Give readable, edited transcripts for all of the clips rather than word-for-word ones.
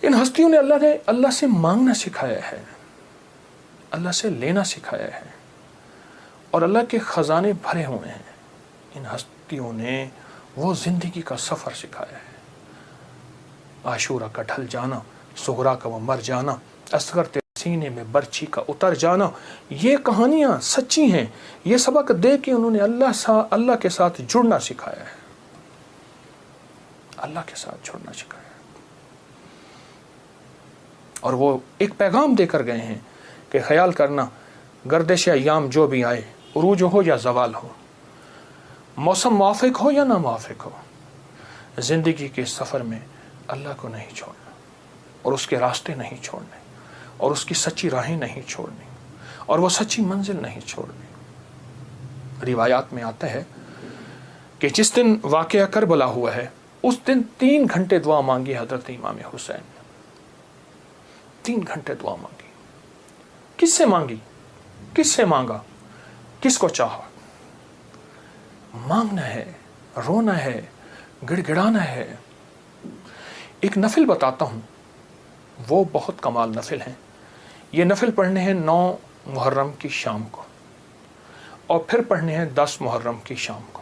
ان ہستیوں نے اللہ سے مانگنا سکھایا ہے، اللہ سے لینا سکھایا ہے، اور اللہ کے خزانے بھرے ہوئے ہیں۔ ان ہستیوں نے وہ زندگی کا سفر سکھایا ہے، عاشورہ کا ڈھل جانا، صغرا کا وہ مر جانا، اصغر تیرے سینے میں برچھی کا اتر جانا، یہ کہانیاں سچی ہیں۔ یہ سبق دے کے انہوں نے اللہ کے ساتھ جڑنا سکھایا ہے، اللہ کے ساتھ جڑنا سکھایا ہے۔ اور وہ ایک پیغام دے کر گئے ہیں کہ خیال کرنا، گردش ایام جو بھی آئے، عروج ہو یا زوال ہو، موسم موافق ہو یا نہ موافق ہو، زندگی کے سفر میں اللہ کو نہیں چھوڑنا، اور اس کے راستے نہیں چھوڑنے، اور اس کی سچی راہیں نہیں چھوڑنی، اور وہ سچی منزل نہیں چھوڑنی۔ روایات میں آتا ہے کہ جس دن واقعہ کربلا ہوا ہے، اس دن 3 گھنٹے دعا مانگی حضرت امام حسین نے، 3 گھنٹے دعا مانگی۔ کس سے مانگی؟ کس سے مانگا؟ کس کو چاہا؟ مانگنا ہے، رونا ہے، گڑ گڑانا ہے۔ ایک نفل بتاتا ہوں، وہ بہت کمال نفل ہیں۔ یہ نفل پڑھنے ہیں 9 محرم کی شام کو، اور پھر پڑھنے ہیں 10 محرم کی شام کو۔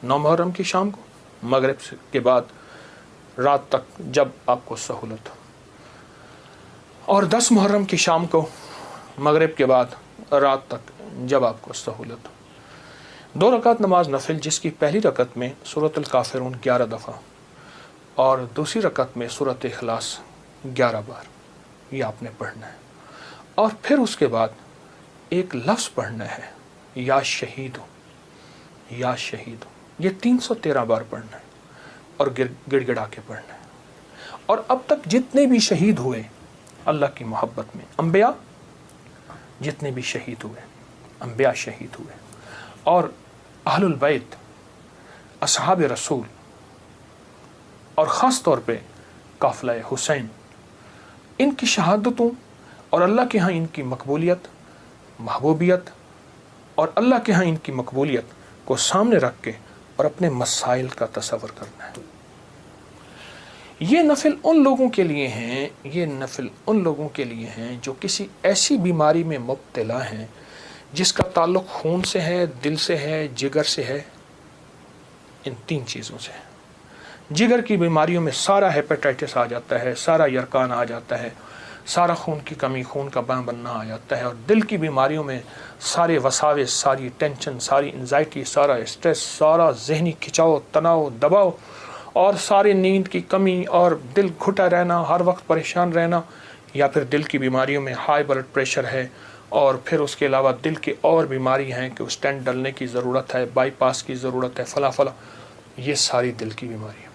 9 محرم کی شام کو مغرب کے بعد رات تک جب آپ کو سہولت ہو، اور 10 محرم کی شام کو مغرب کے بعد رات تک جب آپ کو سہولت ہو۔ 2 رکعت نماز نفل، جس کی پہلی رکعت میں سورۃ الکافرون 11 دفعہ اور دوسری رکعت میں سورۃ اخلاص 11 بار، یہ آپ نے پڑھنا ہے۔ اور پھر اس کے بعد ایک لفظ پڑھنا ہے، یا شہید ہو، یا شہید ہو، یہ 313 بار پڑھنا ہے، اور گڑ گڑا کے پڑھنا ہے۔ اور اب تک جتنے بھی شہید ہوئے اللہ کی محبت میں، انبیاء جتنے بھی شہید ہوئے، انبیاء شہید ہوئے، اور اہل البیت، اصحاب رسول، اور خاص طور پہ قافلہ حسین، ان کی شہادتوں اور اللہ کے ہاں ان کی مقبولیت، محبوبیت، اور اللہ کے ہاں ان کی مقبولیت کو سامنے رکھ کے اور اپنے مسائل کا تصور کرنا ہے۔ یہ نفل ان لوگوں کے لیے ہیں، یہ نفل ان لوگوں کے لیے ہیں جو کسی ایسی بیماری میں مبتلا ہیں جس کا تعلق خون سے ہے، دل سے ہے، جگر سے ہے، ان 3 چیزوں سے ہے۔ جگر کی بیماریوں میں سارا ہیپیٹائٹس آ جاتا ہے، سارا یرکان آ جاتا ہے، سارا خون کی کمی، خون کا بننا آ جاتا ہے۔ اور دل کی بیماریوں میں سارے وساوس، ساری ٹینشن، ساری انزائٹی، سارا اسٹریس، سارا ذہنی کھچاؤ، تناؤ، دباؤ، اور ساری نیند کی کمی، اور دل گھٹا رہنا، ہر وقت پریشان رہنا، یا پھر دل کی بیماریوں میں ہائی بلڈ پریشر ہے، اور پھر اس کے علاوہ دل کی اور بیماری ہیں کہ اسٹینٹ ڈلنے کی ضرورت ہے، بائی پاس کی ضرورت ہے، فلاں فلاں، یہ ساری دل کی بیماریاں۔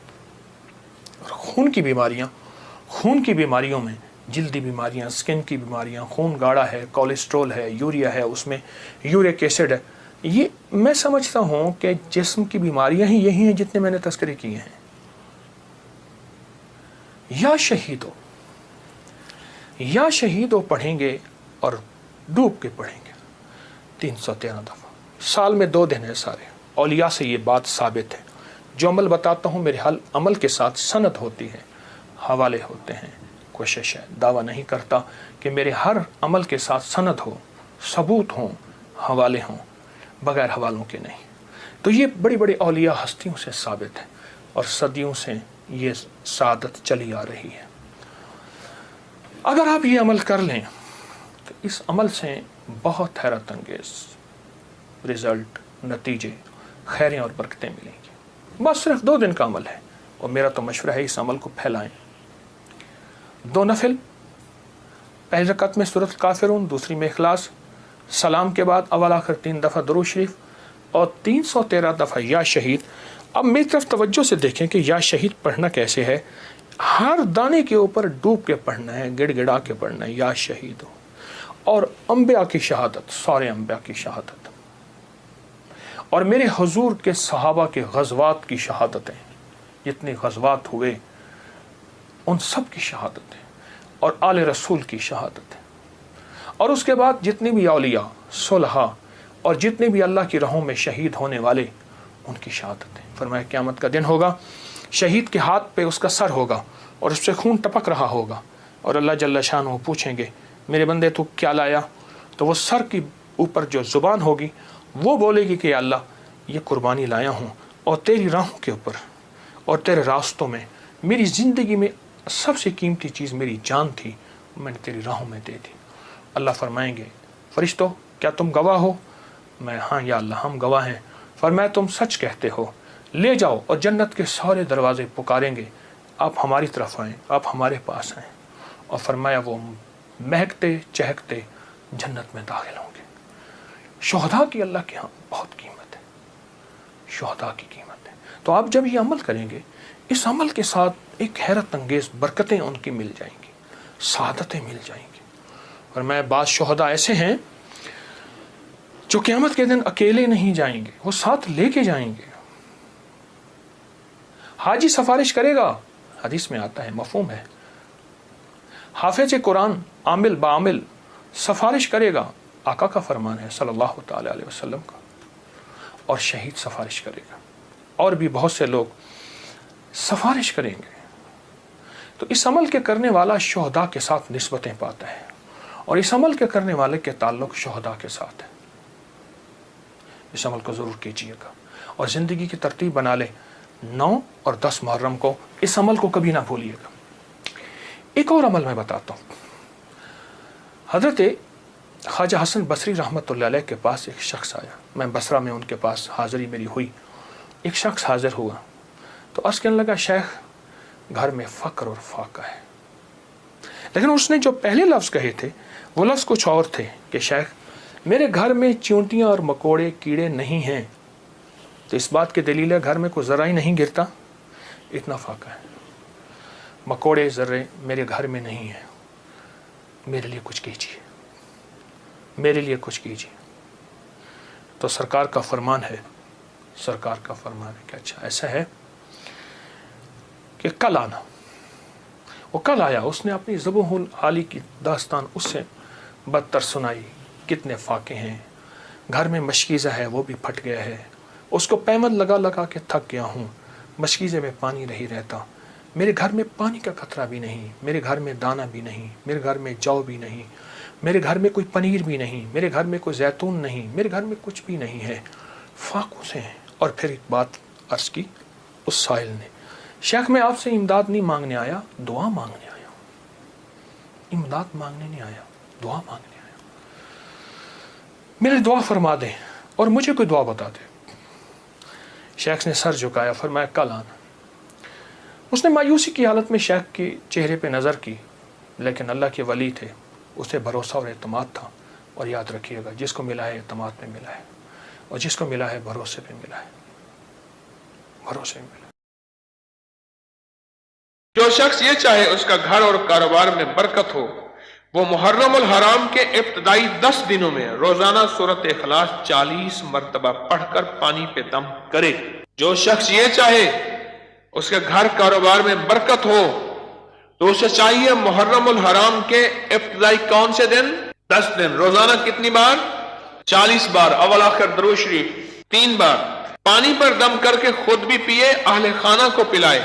اور خون کی بیماریوں میں جلدی بیماریاں، سکن کی بیماریاں، خون گاڑھا ہے، کولیسٹرول ہے، یوریا ہے، اس میں یورک ایسڈ ہے، یہ میں سمجھتا ہوں کہ جسم کی بیماریاں ہی یہی ہیں جتنے میں نے تذکرے کیے ہیں۔ یا شہیدو پڑھیں گے، اور ڈوب کے پڑھیں گے 313 دفعہ۔ سال میں 2 دن ہے سارے۔ اولیاء سے یہ بات ثابت ہے، جو عمل بتاتا ہوں میرے عمل کے ساتھ سند ہوتی ہے، حوالے ہوتے ہیں۔ کوشش ہے، دعویٰ نہیں کرتا کہ میرے ہر عمل کے ساتھ سند ہو، ثبوت ہوں، حوالے ہوں، بغیر حوالوں کے نہیں۔ تو یہ بڑی بڑی اولیاء ہستیوں سے ثابت ہے، اور صدیوں سے یہ سعادت چلی آ رہی ہے۔ اگر آپ یہ عمل کر لیں تو اس عمل سے بہت حیرت انگیز رزلٹ، نتیجے، خیریں اور برکتیں ملیں گی۔ بس صرف 2 دن کا عمل ہے، اور میرا تو مشورہ ہے اس عمل کو پھیلائیں۔ 2 نفل، پہلی رکعت میں سورۃ الکافرون، دوسری میں اخلاص، سلام کے بعد اول آخر 3 دفعہ درود شریف، اور 313 دفعہ یا شہید۔ اب میری طرف توجہ سے دیکھیں کہ یا شہید پڑھنا کیسے ہے۔ ہر دانے کے اوپر ڈوب کے پڑھنا ہے، گڑ گڑا کے پڑھنا ہے، یا شہید ہو۔ اور انبیاء کی شہادت، سارے انبیاء کی شہادت، اور میرے حضور کے صحابہ کے غزوات کی شہادتیں، جتنے غزوات ہوئے ان سب کی شہادتیں، اور آل رسول کی شہادتیں، اور اس کے بعد جتنے بھی اولیاء، صلحاء، اور جتنے بھی اللہ کی راہوں میں شہید ہونے والے، ان کی شہادتیں۔ فرمایا قیامت کا دن ہوگا، شہید کے ہاتھ پہ اس کا سر ہوگا، اور اس سے خون ٹپک رہا ہوگا، اور اللہ جل شانہ پوچھیں گے میرے بندے تو کیا لایا؟ تو وہ سر کی اوپر جو زبان ہوگی وہ بولے گی کہ یا اللہ یہ قربانی لایا ہوں، اور تیری راہوں کے اوپر اور تیرے راستوں میں میری زندگی میں سب سے قیمتی چیز میری جان تھی، میں نے تیری راہوں میں دے دی۔ اللہ فرمائیں گے فرشتوں کیا تم گواہ ہو؟ میں ہاں یا اللہ ہم گواہ ہیں۔ فرمایا تم سچ کہتے ہو، لے جاؤ، اور جنت کے سارے دروازے پکاریں گے آپ ہماری طرف آئیں، آپ ہمارے پاس آئیں، اور فرمایا وہ مہکتے چہکتے جنت میں داخل ہوں گے۔ شہداء کی اللہ کے ہاں بہت قیمت ہے، شہداء کی قیمت ہے۔ تو آپ جب یہ عمل کریں گے، اس عمل کے ساتھ ایک حیرت انگیز برکتیں ان کی مل جائیں گی، سعادتیں مل جائیں گی۔ اور میں بعض شہداء ایسے ہیں جو قیامت کے دن اکیلے نہیں جائیں گے، وہ ساتھ لے کے جائیں گے۔ حاجی سفارش کرے گا، حدیث میں آتا ہے، مفہوم ہے۔ حافظ قرآن عامل بعامل سفارش کرے گا، آقا کا فرمان ہے صلی اللہ تعالی علیہ وسلم کا، اور شہید سفارش کرے گا، اور بھی بہت سے لوگ سفارش کریں گے۔ تو اس عمل کے کرنے والا شہداء کے ساتھ نسبتیں پاتا ہے، اور اس عمل کے کرنے والے کے تعلق شہداء کے ساتھ ہے۔ اس عمل کو ضرور کیجیے گا، اور زندگی کی ترتیب بنا لے۔ 9 اور 10 محرم کو اس عمل کو کبھی نہ بھولیے گا۔ ایک اور عمل میں بتاتا ہوں۔ حضرت خواجہ حسن بصری رحمۃ اللہ علیہ کے پاس ایک شخص آیا، میں بصرہ میں ان کے پاس حاضری میری ہوئی، ایک شخص حاضر ہوا تو عرض کرنے لگا شیخ گھر میں فقر اور فاقہ ہے، لیکن اس نے جو پہلے لفظ کہے تھے وہ لفظ کچھ اور تھے کہ شیخ میرے گھر میں چیونٹیاں اور مکوڑے کیڑے نہیں ہیں، تو اس بات کی دلیل ہے گھر میں کوئی ذرہ ہی نہیں گرتا، اتنا فاقہ ہے، مکوڑے ذرے میرے گھر میں نہیں ہیں، میرے لیے کچھ کیجیے، میرے لیے کچھ کیجیے۔ تو سرکار کا فرمان ہے، سرکار کا فرمان ہے کہ اچھا ایسا ہے کہ کل آنا۔ وہ کل آیا، اس نے اپنی ذبح العالی کی داستان اس سے بدتر سنائی، کتنے فاقے ہیں، گھر میں مشکیزہ ہے وہ بھی پھٹ گیا ہے، اس کو پیمند لگا لگا کے تھک گیا ہوں، مشکیزے میں پانی نہیں رہتا، میرے گھر میں پانی کا قطرہ بھی نہیں، میرے گھر میں دانہ بھی نہیں، میرے گھر میں جو بھی نہیں، میرے گھر میں کوئی پنیر بھی نہیں، میرے گھر میں کوئی زیتون نہیں، میرے گھر میں کچھ بھی نہیں ہے، فاقوں سے ہیں۔ اور پھر ایک بات عرض کی اس سائل نے، شیخ میں آپ سے امداد نہیں مانگنے آیا، دعا مانگنے آیا، امداد مانگنے نہیں آیا، دعا مانگنے آیا، میرے دعا فرما دیں اور مجھے کوئی دعا بتا دے۔ شیخ نے سر جھکایا، فرمایا کل آنا۔ اس نے مایوسی کی حالت میں شیخ کے چہرے پہ نظر کی، لیکن اللہ کے ولی تھے، اسے بھروسہ اور اعتماد تھا، اور یاد رکھیے گا جس کو ملا ہے اعتماد میں ملا ہے، اور جس کو ملا ہے بھروسے پہ ملا ہے، بھروسے میں ملا۔ جو شخص یہ چاہے اس کا گھر اور کاروبار میں برکت ہو، وہ محرم الحرام کے ابتدائی 10 دنوں میں روزانہ سورۃ اخلاص 40 مرتبہ پڑھ کر پانی پہ دم کرے۔ جو شخص یہ چاہے اس کے گھر کاروبار میں برکت ہو تو اسے چاہیے محرم الحرام کے ابتدائی کون سے دن؟ 10 دن، روزانہ کتنی بار؟ 40 بار، اول آخر درود شریف 3 بار، پانی پر دم کر کے خود بھی پیے، اہل خانہ کو پلائے،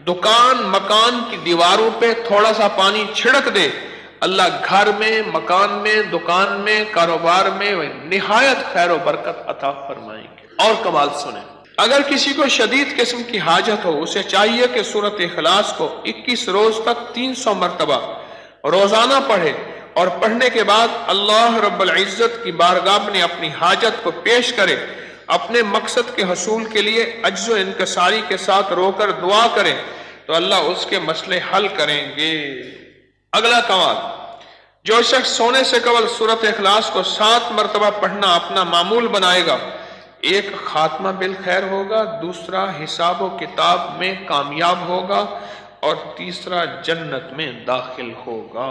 دکان مکان کی دیواروں پہ تھوڑا سا پانی چھڑک دے، اللہ گھر میں، مکان میں، دکان میں، کاروبار میں نہایت خیر و برکت عطا فرمائیں گے۔ اور کمال سنیں، اگر کسی کو شدید قسم کی حاجت ہو، اسے چاہیے کہ سورۃ اخلاص کو 21 روز تک 300 مرتبہ روزانہ پڑھے، اور پڑھنے کے بعد اللہ رب العزت کی بارگاہ میں اپنی حاجت کو پیش کرے، اپنے مقصد کے حصول کے لیے عجز و انکساری کے ساتھ رو کر دعا کرے تو اللہ اس کے مسئلے حل کریں گے۔ اگلا کمال، جو شخص سونے سے قبل سورۃ اخلاص کو 7 مرتبہ پڑھنا اپنا معمول بنائے گا، ایک خاتمہ بالخیر ہوگا، دوسرا حساب و کتاب میں کامیاب ہوگا، اور تیسرا جنت میں داخل ہوگا۔